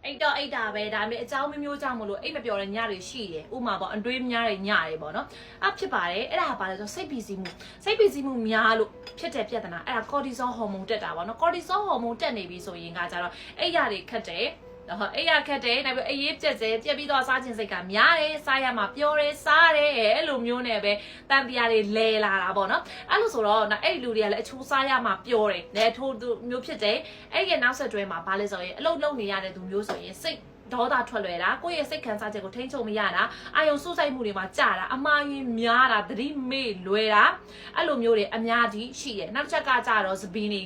အိတ်တာပဲဒါပေမဲ့အကြောင်းမျိုးကြောင့်မလို့အိတ်မပြောတဲ့ညတွေရှိတယ်ဥမာပေါ့အတွေးများတဲ့ညတွေပေါ့နော်ဖြစ်ပါတယ်အဲ့ဒါကဘာလဲဆိုစိတ်ပီစီမှုများလို့ဖြစ်တဲ့ပြဿနာအဲ့ဒါ cortisol hormone တက်တာပေါ့နော် cortisol hormone တက်နေပြီဆိုရင်ကကြတော့အိတ်ရတွေခတ်တယ်အဲ့ရခက်တယ်ဒါပေမဲ့အေးရေးပြက်ပြီးတော့စားခြင်းစိတ်ကများတယ်စားရမှာပျော်တယ်စားတယ်အဲ့လိုမျိုးနဲ့ပဲတန်တရားတွေလဲလာတာပေါ့နော်အဲ့လိုဆိုတော့အဲ့လူတွေကလည်းအချိုးစားရမှာပျော်တယ်လဲထိုးမျိုးဖြစ်တယ်အဲ့ရဲ့နောက်ဆက်တွဲမှာဘာလဲဆိုရင်အလုပ်လုပ်နေရတဲ့သူမျိုးဆိုရင်စိတ်ဒေါသထွက်လွယ်တာကိုယ့်ရဲ့စိတ်ခံစားချက်ကိုထိန်းချုပ်မရတာအာယုံစိုးစိုက်မှုတွေမှာကြာတာအမှားရင်များတာသတိမေ့လွယ်တာအဲ့လိုမျိုးတွေအများကြီးရှိတယ်နောက်တစ်ချက်ကကြတော့သပင်းနေ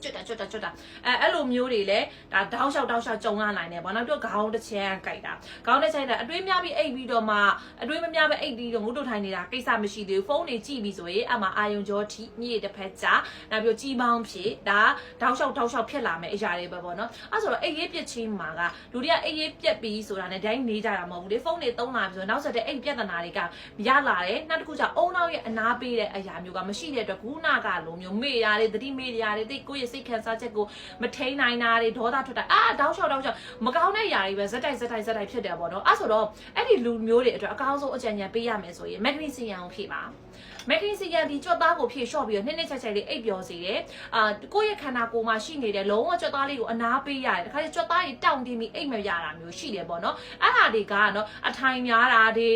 ကျွတ်တာအဲ့လိုမျိုးတွေလည်းဒါတောက်လျှောက်ကြုံရနိုင်တယ်ပေါ့နော်ပြီးတော့ခေါင်းတစ်ချမ်းကြိုက်တာခေါင်းတစ်ချမ်းအတွေးများပြီးအိပ်ပြီးတော့မှအတွေးမများပဲအိပ်ပြီးတော့ငုတ်တုတ်ထိုင်နေတာကိစ္စမရှိသေးဘူးဖုန်းတွေကြည့်ပြီးဆိုရင်အမှအာယုံကြောထိညည့်တစ်ဖက်ကြာနောက်ပြီးကြီးပေါင်းဖြစ်ဒါတောက်လျှောက်ဖြစ်လာမယ်အရာတွေပဲပေါ့နော်အဲ့ဆိုတော့အိပ်ရေးပြက်ချင်းမှာကလူတွေကအိပ်ရေးပြက်ပြီးဆိုတာနဲ့တိုင်းနေကြတာမဟုတ်ဘူးလေဖုန်းတွေသုံးလာပြီးဆိုနောက်ဆက်တဲ့အိပ်ပြဿနာတွေကရလာတယ်နောက်တစ်ခုကျအုံနောက်ရဲ့အနာပေးတဲ့အရာမျိုးကမရှိတဲ့အတွက်ခုနကလိုမျိုးမေ့ရတယ်သတိမေ့ရတယ်တိတ်ကိုယ့်ရဲ့စိတ်ခံစားချက်ကိုမထိန်နိုင်တာတွေဒေါသထွက်တာတောက်လျှောက်မကောင်းတဲ့ຢာတွေပဲဇက်တိုက်ဖြစ်တယ်ပေါ့နော်အဲ့ဆိုတော့အဲ့ဒီလူမျိုးတွေအတွက်အကောင်းဆုံးအကြံဉာဏ်ပေးရမယ်ဆိုရင်မက်ဂနီဆီယမ်ကိုဖြည့်ပါမက်ဂနီဆီယမ်ဒီကြွက်သားကိုဖြည့်လျှော့ပြီးတော့နှစ်ချက်လေးအိပ်ပျော်စေတယ်ကိုယ့်ရဲ့ခန္ဓာကိုယ်မှာရှိနေတဲ့လုံးဝကြွက်သားလေးကိုအနာပေးရတယ်တခါကျကြွက်သားကြီးတောင့်တင်းပြီးအိပ်မရတာမျိုးရှိတယ်ပေါ့နော်အဲ့ဟာတွေကနော်အထိုင်များတာတွေ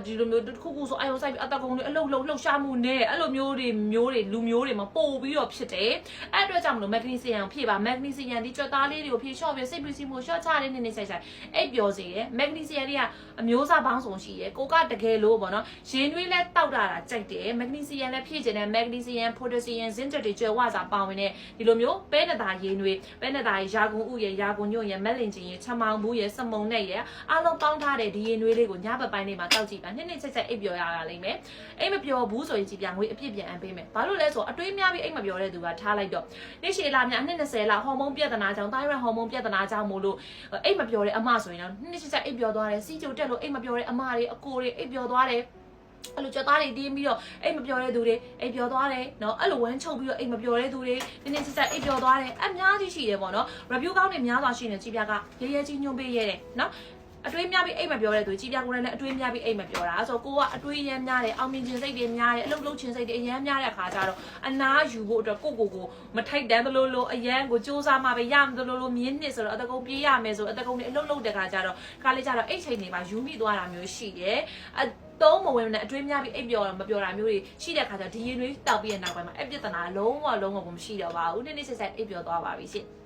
ဒီလိုမျိုးတစ်ခုခုဆိုအယုံဆိုင်ပြီးအသက်ကုန်တွေအလုတ်လှုပ်ရှားမှုနဲ့အဲ့လိုမျိုးတွေလူမျိုးတွေမှာပို့ပြီးတော့ဖြစ်တယ်အဲ့အတွက်ကြောင့်မလို့မက်ဂနီဆီယမ်ဖြည့်ပါမက်ဂနီဆီယမ်ဒီကြွက်သားလေးတွေကိုဖြည့်လျှော့ပြီးစိတ်ပူစီမှုလျှော့ချတဲ့နှစ်ချက်အိပ်ပျော်စေတယ်မက်ဂနီဆီယမ်တွေကအမျိုးအစားပေါင်းစုံရှိတယ်ကိုကတကယ်လို့ပေါ့နော်ရင်သွေးလဲတောက်တာကြိုက်တယ်မက်ဂနီဆီယမ်လည်းဖြည့်ကျင်တယ်မက်ဂနီဆီယမ်ပိုတက်ဆီယမ်ဇင်းတက်တွေကျွဲဝစာပါဝင်တဲ့ဒီလိုမျိုးပဲနတာရင်သွေးပဲနတာရာဂုံဥရဲ့ရာဂုံညွန့်ရဲ့မက်လင်ကျင်ရဲ့ချမောင်ဘူးရဲ့စမုံနဲ့ရဲ့အားလုံးပေါင်းထားတဲ့ဒီရင်သွေးလေးကိုညဘက်ပိုင်းလေးမှာတောက်ကြည့်ပါနှစ်ချက်အိပ်ပျော်ရတာလိမ့်မယ်အိပ်မပျော်ဘူးဆိုရင်ကြည်ပြငွေအပြည့်ပြန်အပေးမယ်ဘာလို့လဲဆိုအတွေးများပြီးအိပ်မပျော်တဲ့သူကထားလိုက်တော့နေ့ရှည်လာများ20လဟော်မုန်းပြဿနာကြောင့်တိုင်းရဟော်မုန်းပြဿနာကြောင့်မို့လို့အိပ်မပျော်တဲ့အမဆိုရင်တော့နှစ်ချက်အိပ်ပျော်သွားတယ်စီးကြိုတက်လို့အိပ်မပျော်တဲ့အမတွေအကိုတွေအိပ်ပျော်သွားတယ်အဲ့လိုကြွသားတွေတင်းပြီးတော့အိမ်မပျော်တဲ့သူတွေအိမ်ပျော်သွားတယ်နော်အဲ့လိုဝမ်းချုပ်ပြီးတော့အိမ်မပျော်တဲ့သူတွေတင်းစစ်အိမ်ပျော်သွားတယ်အများကြီးရှိတယ်ပေါ့နော် review ကောင်းတွေများစွာရှိနေကြည်ပြကရဲကြီးညွှန်ပေးရဲတယ်နော်အတွေးများပြီးအိမ်မပြောတဲ့သူကြည်ပြကိုယ်နဲ့အတွေးများပြီးအိမ်မပြောတာအဲဆိုကိုကအတွေးရမ်းများတယ်အောင်မြင်ခြင်းစိတ်တွေများတယ်အလုပ်လုပ်ခြင်းစိတ်တွေအရမ်းများတဲ့အခါကျတော့အနာယူဖို့အတွက်ကိုမထိုက်တန်းသလိုလိုအရန်ကိုစူးစမ်းမှပဲရမှသလိုလိုမြင်းနှစ်ဆိုတော့အတကုံပြေးရမယ်ဆိုအတကုံတွေအလုပ်လုပ်တဲ့ခါကျတော့ခါလေးကျတော့အိတ်ချိန်တွေမှာယူမိသွားတာမျိုးရှိတယ်သုံးမဝင်နဲ့အတွေးများပြီးအိပ်ပျော်မပျော်တာမျိုးတွေရှိတဲ့ခါကျဒီရင်တွေတောက်ပြီးတဲ့နောက်ပိုင်းမှာအပြစ်ဒဏ်လုံးဝမရှိတော့ပါဘူးနေ့ဆက်အိပ်ပျော်သွားပါပြီရှင့်